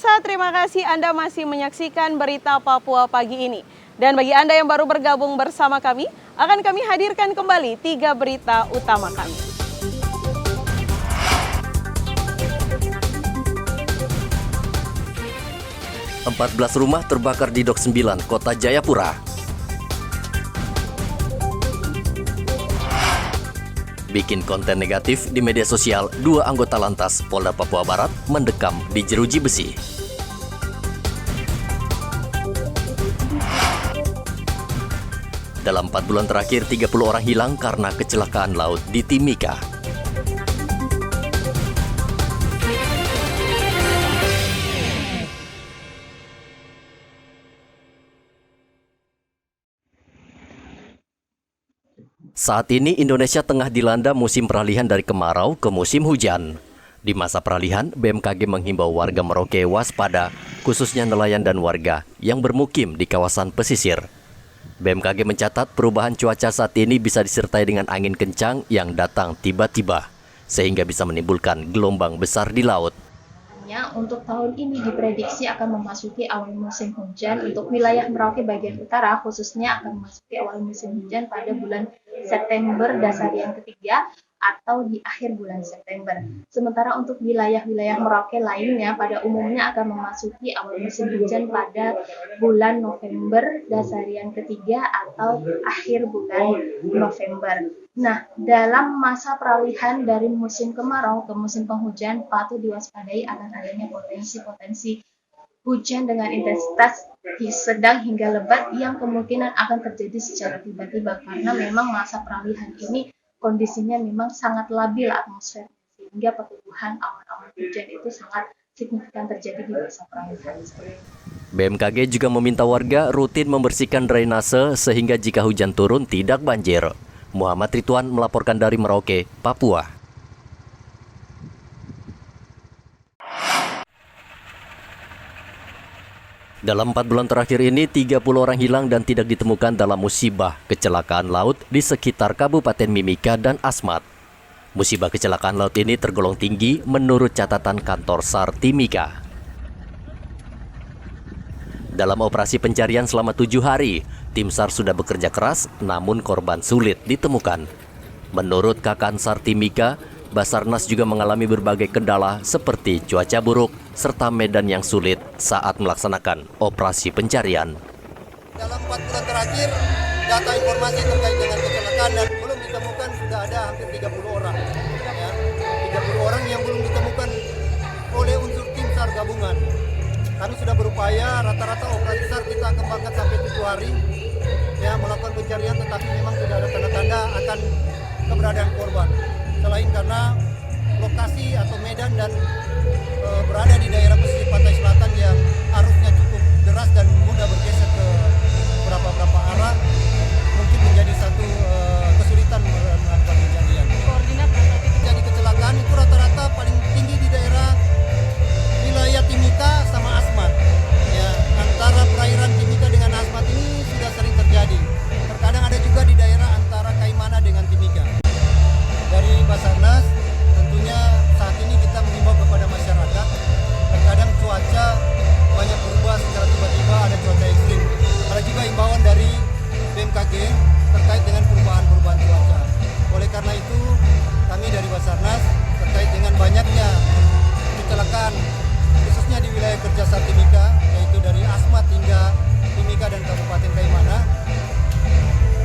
Pemirsa, terima kasih Anda masih menyaksikan berita Papua pagi ini. Dan bagi Anda yang baru bergabung bersama kami, akan kami hadirkan kembali 3 berita utama kami. Empat belas rumah terbakar di Dok 9, Kota Jayapura. Bikin konten negatif di media sosial, 2 anggota Lantas Polda Papua Barat mendekam di jeruji besi. Dalam 4 bulan terakhir, 30 orang hilang karena kecelakaan laut di Timika. Saat ini Indonesia tengah dilanda musim peralihan dari kemarau ke musim hujan. Di masa peralihan, BMKG menghimbau warga Merauke waspada, khususnya nelayan dan warga yang bermukim di kawasan pesisir. BMKG mencatat perubahan cuaca saat ini bisa disertai dengan angin kencang yang datang tiba-tiba, sehingga bisa menimbulkan gelombang besar di laut. Untuk tahun ini diprediksi akan memasuki awal musim hujan. Untuk wilayah Merauke bagian utara khususnya akan memasuki awal musim hujan pada bulan September dasarian ketiga atau di akhir bulan September. Sementara untuk wilayah-wilayah Merauke lainnya pada umumnya akan memasuki awal musim hujan pada bulan November dasarian ketiga atau akhir bulan November. Nah, dalam masa peralihan dari musim kemarau ke musim penghujan, patut diwaspadai akan adanya potensi-potensi hujan dengan intensitas sedang hingga lebat yang kemungkinan akan terjadi secara tiba-tiba karena memang masa peralihan ini kondisinya memang sangat labil atmosfer sehingga pertumbuhan awan-awan hujan itu sangat signifikan terjadi di masa peralihan. BMKG juga meminta warga rutin membersihkan drainase sehingga jika hujan turun tidak banjir. Muhammad Ridwan melaporkan dari Merauke, Papua. Dalam 4 bulan terakhir ini, 30 orang hilang dan tidak ditemukan dalam musibah kecelakaan laut di sekitar Kabupaten Mimika dan Asmat. Musibah kecelakaan laut ini tergolong tinggi menurut catatan kantor SAR Timika. Dalam operasi pencarian selama 7 hari, tim SAR sudah bekerja keras, namun korban sulit ditemukan. Menurut Kakansar Timika, Basarnas juga mengalami berbagai kendala seperti cuaca buruk, serta medan yang sulit saat melaksanakan operasi pencarian. Dalam 4 bulan terakhir, data informasi terkait dengan kecelakaan dan belum ditemukan sudah ada hampir 30 orang. Ya, 30 orang yang belum ditemukan oleh unsur tim SAR gabungan. Kami sudah berupaya, rata-rata operasi SAR kita kembangkan sampai 7 hari ya, melakukan pencarian, tetapi memang tidak ada tanda-tanda akan keberadaan korban. Selain karena lokasi atau medan dan berada di daerah pesisir pantai selatan yang arusnya cukup deras dan mudah bergeser ke beberapa arah, mungkin menjadi satu kesulitan melakukan pencarian. Jadi kecelakaan itu rata-rata paling tinggi di daerah wilayah Timika sama Asmat. Ya, antara perairan Timika dengan Asmat ini sudah sering terjadi. Terkadang ada juga di daerah antara Kaimana dengan Timika. Dari Basarnas, tentunya saat ini kita mengimbau kepada masyarakat, terkadang cuaca banyak berubah secara tiba-tiba, ada cuaca ekstrim. Ada juga imbauan dari BMKG terkait dengan perubahan cuaca. Oleh karena itu, kami dari Basarnas terkait dengan banyaknya kecelakaan, khususnya di wilayah kerja SAR Timika, yaitu dari Asmat hingga Timika dan Kabupaten Kaimana,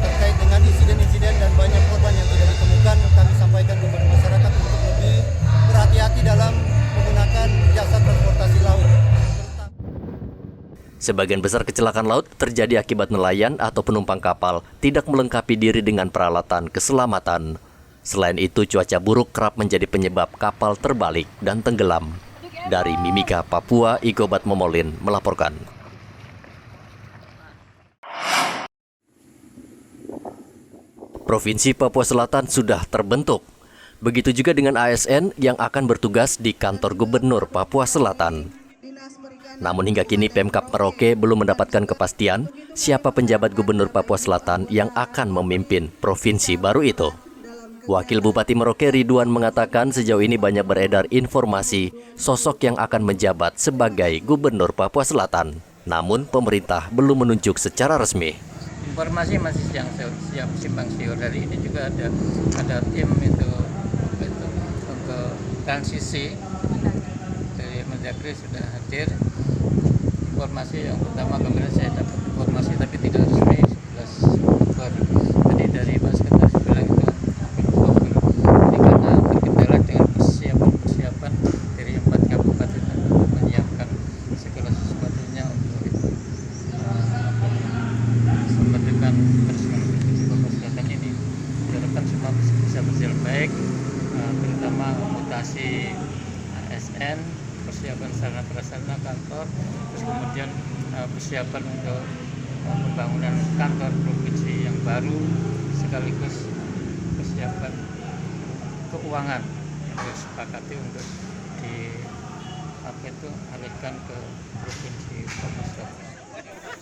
terkait dengan insiden-insiden dan banyak korban yang tidak ditemukan, kami sampaikan kepada masyarakat untuk lebih berhati-hati dalam menggunakan jasa transportasi laut. Sebagian besar kecelakaan laut terjadi akibat nelayan atau penumpang kapal tidak melengkapi diri dengan peralatan keselamatan. Selain itu, cuaca buruk kerap menjadi penyebab kapal terbalik dan tenggelam. Dari Mimika, Papua, Igobat Momolin melaporkan. Provinsi Papua Selatan sudah terbentuk. Begitu juga dengan ASN yang akan bertugas di kantor Gubernur Papua Selatan. Namun hingga kini Pemkab Merauke belum mendapatkan kepastian siapa penjabat Gubernur Papua Selatan yang akan memimpin provinsi baru itu. Wakil Bupati Merauke Ridwan mengatakan sejauh ini banyak beredar informasi sosok yang akan menjabat sebagai Gubernur Papua Selatan. Namun pemerintah belum menunjuk secara resmi. Informasi masih siap simpang siur. Dari ini juga ada tim itu untuk transisi dari Mendagri sudah hadir. Informasi yang pertama kemarin saya dapat informasi tapi tidak resmi 11 Oktober. Jadi dari Pak Sekretaris bilang itu ini karena terkendala dengan persiapan dari 4 kabupaten untuk menyiapkan segala sesuatunya untuk itu membentukkan personal Papua Selatan ini. Diharapkan semua bisa berjalan baik, terutama mutasi ASN, persiapan sarana prasarana kantor, terus kemudian persiapan untuk pembangunan kantor provinsi yang baru, sekaligus persiapan keuangan yang disepakati untuk alihkan ke provinsi Papua Selatan.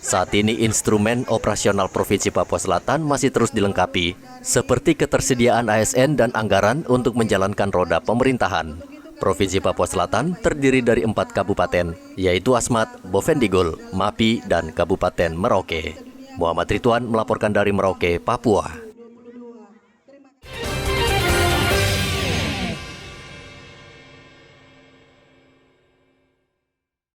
Saat ini instrumen operasional Provinsi Papua Selatan masih terus dilengkapi, seperti ketersediaan ASN dan anggaran untuk menjalankan roda pemerintahan. Provinsi Papua Selatan terdiri dari 4 kabupaten, yaitu Asmat, Bovendigul, Mapi, dan Kabupaten Merauke. Muhammad Ridwan melaporkan dari Merauke, Papua.